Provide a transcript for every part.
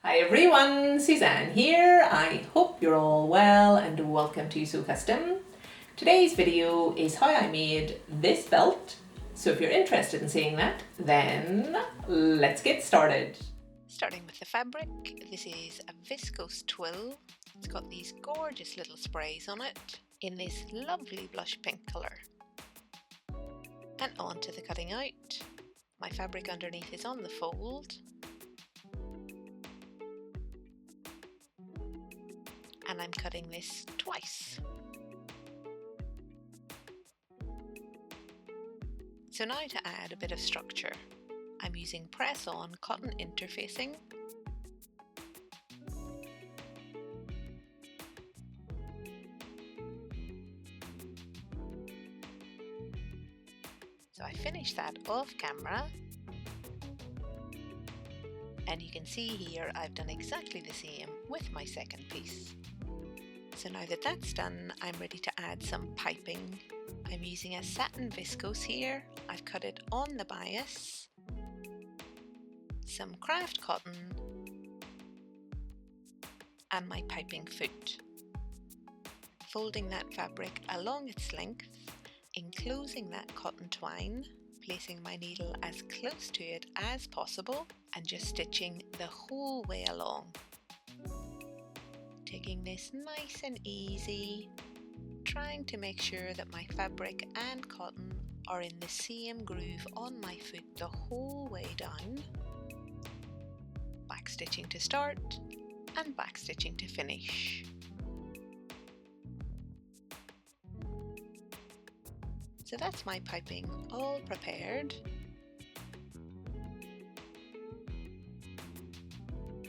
Hi everyone, Susanne here. I hope you're all well and welcome to Sew Custom. Today's video is how I made this belt. So if you're interested in seeing that, then let's get started. Starting with the fabric, this is a viscose twill. It's got these gorgeous little sprays on it in this lovely blush pink colour. And on to the cutting out. My fabric underneath is on the fold. And I'm cutting this twice. So now to add a bit of structure, I'm using press-on cotton interfacing. So I finished that off camera. And you can see here I've done exactly the same with my second piece. So now that that's done, I'm ready to add some piping. I'm using a Satin Viscose here. I've cut it on the bias, some craft cotton, and my piping foot. Folding that fabric along its length, enclosing that cotton twine, placing my needle as close to it as possible, and just stitching the whole way along. Taking this nice and easy, trying to make sure that my fabric and cotton are in the same groove on my foot the whole way down. Backstitching to start and backstitching to finish. So that's my piping all prepared.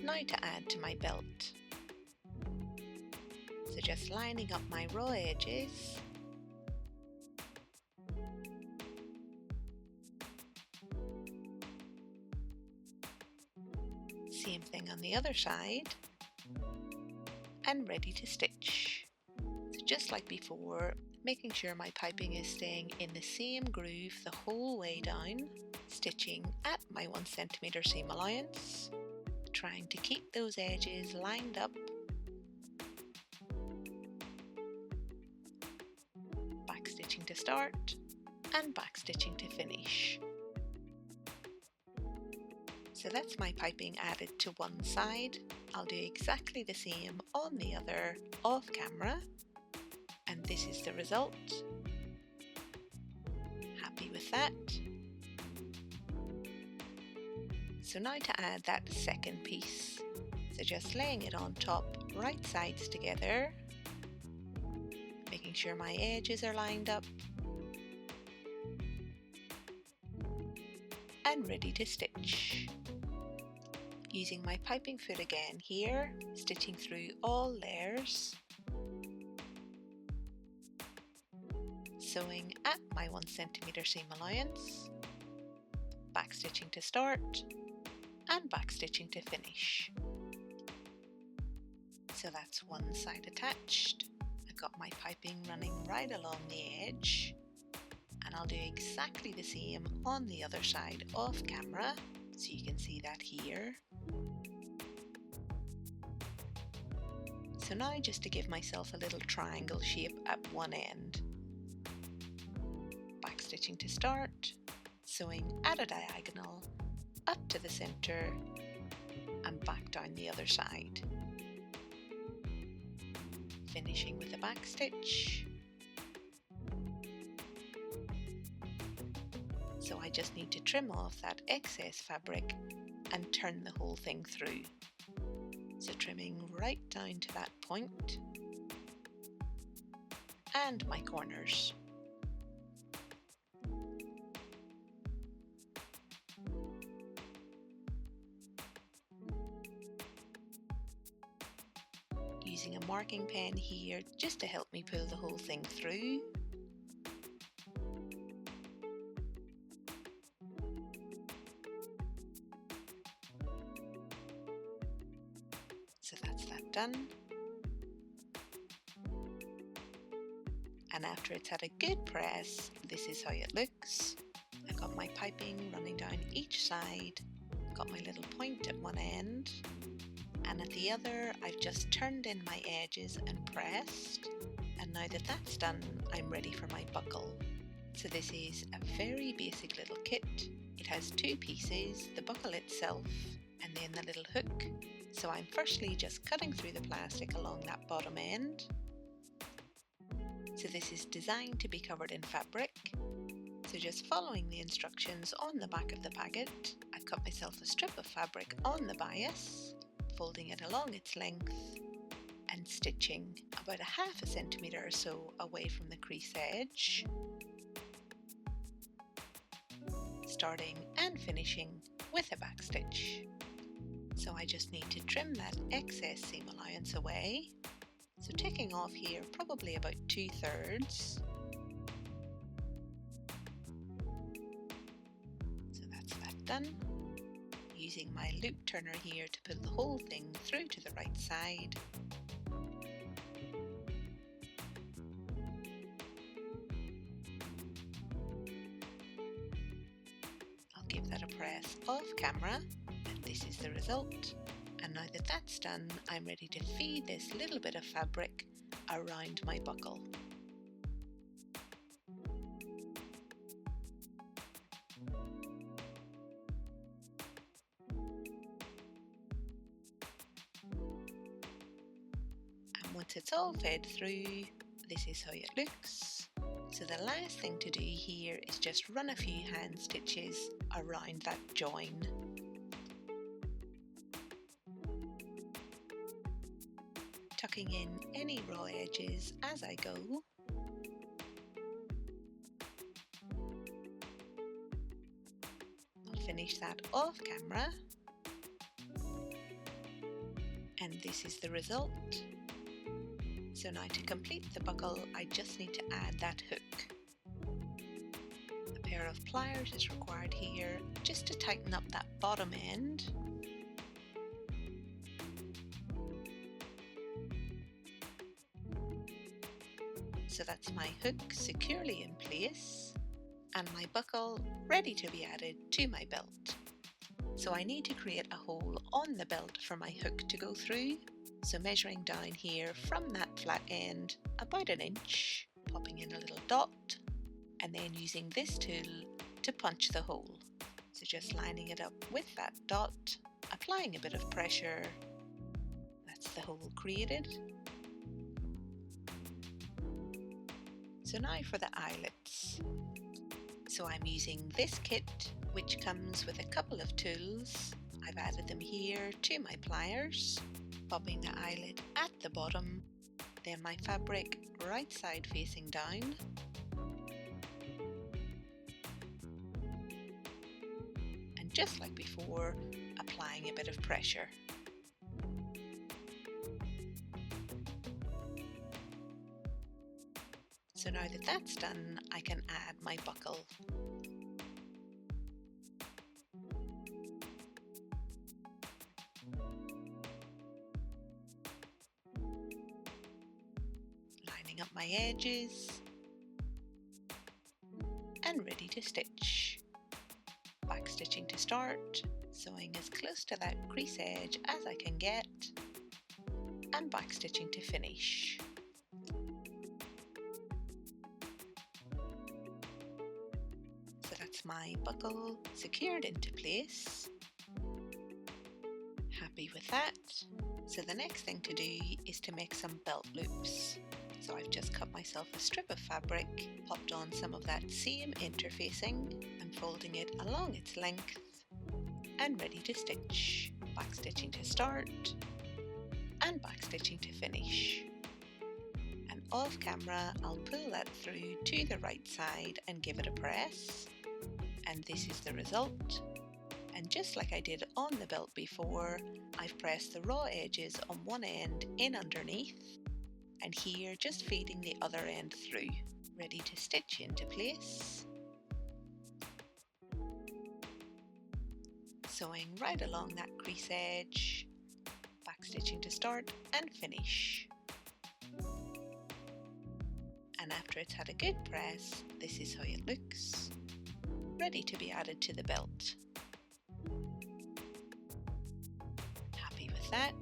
Now to add to my belt. So just lining up my raw edges. Same thing on the other side. And ready to stitch. So just like before, making sure my piping is staying in the same groove the whole way down, stitching at my 1 centimeter seam allowance, trying to keep those edges lined up. Backstitching to start and backstitching to finish. So that's my piping added to one side. I'll do exactly the same on the other off camera. And this is the result. Happy with that. So now to add that second piece. So just laying it on top, right sides together, making sure my edges are lined up, and ready to stitch. Using my piping foot again here, stitching through all layers. Sewing at my 1 centimeter seam allowance, backstitching to start and backstitching to finish. So that's one side attached. I've got my piping running right along the edge, and I'll do exactly the same on the other side off camera, so you can see that here. So now just to give myself a little triangle shape at one end. Backstitching to start, sewing at a diagonal, up to the center, and back down the other side. Finishing with a backstitch. So I just need to trim off that excess fabric and turn the whole thing through. So trimming right down to that point and my corners. Using a marking pen here just to help me pull the whole thing through. So that's that done. And after it's had a good press, this is how it looks. I've got my piping running down each side, got my little point at one end, and at the other I've just turned in my edges and pressed, and now that that's done I'm ready for my buckle. So this is a very basic little kit. It has two pieces, the buckle itself and then the little hook. So I'm firstly just cutting through the plastic along that bottom end. So this is designed to be covered in fabric. So just following the instructions on the back of the packet, I've cut myself a strip of fabric on the bias, folding it along its length and stitching about 1/2 centimetre or so away from the crease edge, starting and finishing with a back stitch. So I just need to trim that excess seam allowance away, so taking off here probably about 2/3. So that's that done. Using my loop turner here to pull the whole thing through to the right side. I'll give that a press off camera, and this is the result. And now that that's done, I'm ready to feed this little bit of fabric around my buckle. And once it's all fed through, this is how it looks. So the last thing to do here is just run a few hand stitches around that join. Tucking in any raw edges as I go. I'll finish that off camera. And this is the result. So now to complete the buckle, I just need to add that hook. A pair of pliers is required here just to tighten up that bottom end. So that's my hook securely in place and my buckle ready to be added to my belt. So I need to create a hole on the belt for my hook to go through. So measuring down here from that flat end about 1 inch, popping in a little dot, and then using this tool to punch the hole. So just lining it up with that dot, applying a bit of pressure. That's the hole created. So now for the eyelets. So I'm using this kit, which comes with a couple of tools. I've added them here to my pliers, popping the eyelet at the bottom, then my fabric right side facing down. And just like before, applying a bit of pressure. So now that that's done, I can add my buckle. Lining up my edges and ready to stitch. Back stitching to start, sewing as close to that crease edge as I can get, and back stitching to finish. My buckle secured into place. Happy with that. So the next thing to do is to make some belt loops. So I've just cut myself a strip of fabric, popped on some of that same interfacing and folding it along its length and ready to stitch. Back stitching to start and back stitching to finish. And off camera I'll pull that through to the right side and give it a press. And this is the result. And just like I did on the belt before, I've pressed the raw edges on one end in underneath, and here just feeding the other end through, ready to stitch into place. Sewing right along that crease edge, back stitching to start and finish. And after it's had a good press, this is how it looks. Ready to be added to the belt. Happy with that.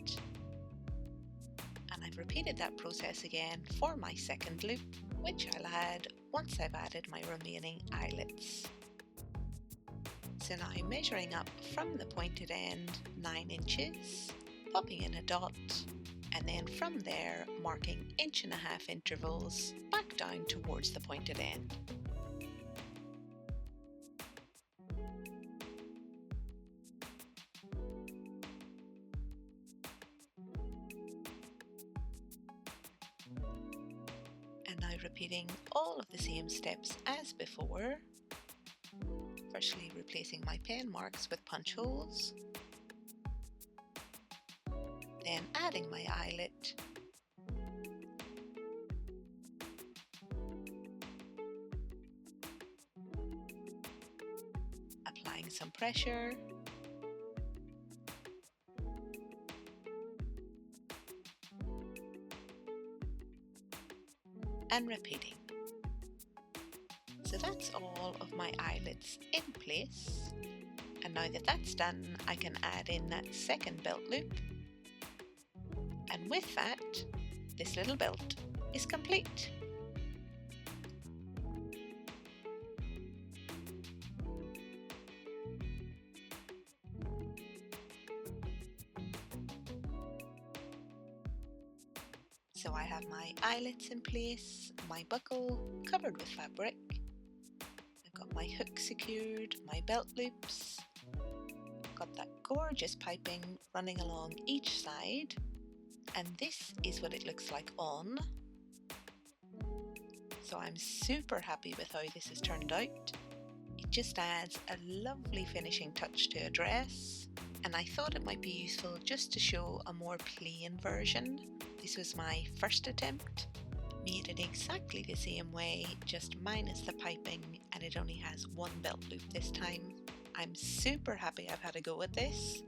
I've repeated that process again for my second loop, which I'll add once I've added my remaining eyelets. So now I'm measuring up from the pointed end 9 inches, popping in a dot, and then from there marking 1.5 inch intervals back down towards the pointed end. And now repeating all of the same steps as before. Firstly replacing my pen marks with punch holes, then adding my eyelet, applying some pressure, and repeating. So that's all of my eyelets in place, and now that that's done I can add in that second belt loop, and with that this little belt is complete. So I have my eyelets in place, my buckle covered with fabric, I've got my hook secured, my belt loops, I've got that gorgeous piping running along each side, and this is what it looks like on. So I'm super happy with how this has turned out. It just adds a lovely finishing touch to a dress, and I thought it might be useful just to show a more plain version. This was my first attempt, made it exactly the same way, just minus the piping, and it only has one belt loop this time. I'm super happy I've had a go at this.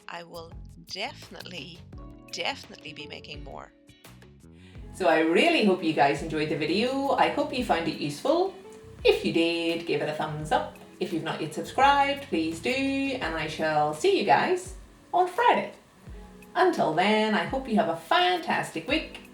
I will definitely be making more. So I really hope you guys enjoyed the video. I hope you found it useful. If you did, give it a thumbs up. If you've not yet subscribed, please do, and I shall see you guys on Friday. Until then, I hope you have a fantastic week,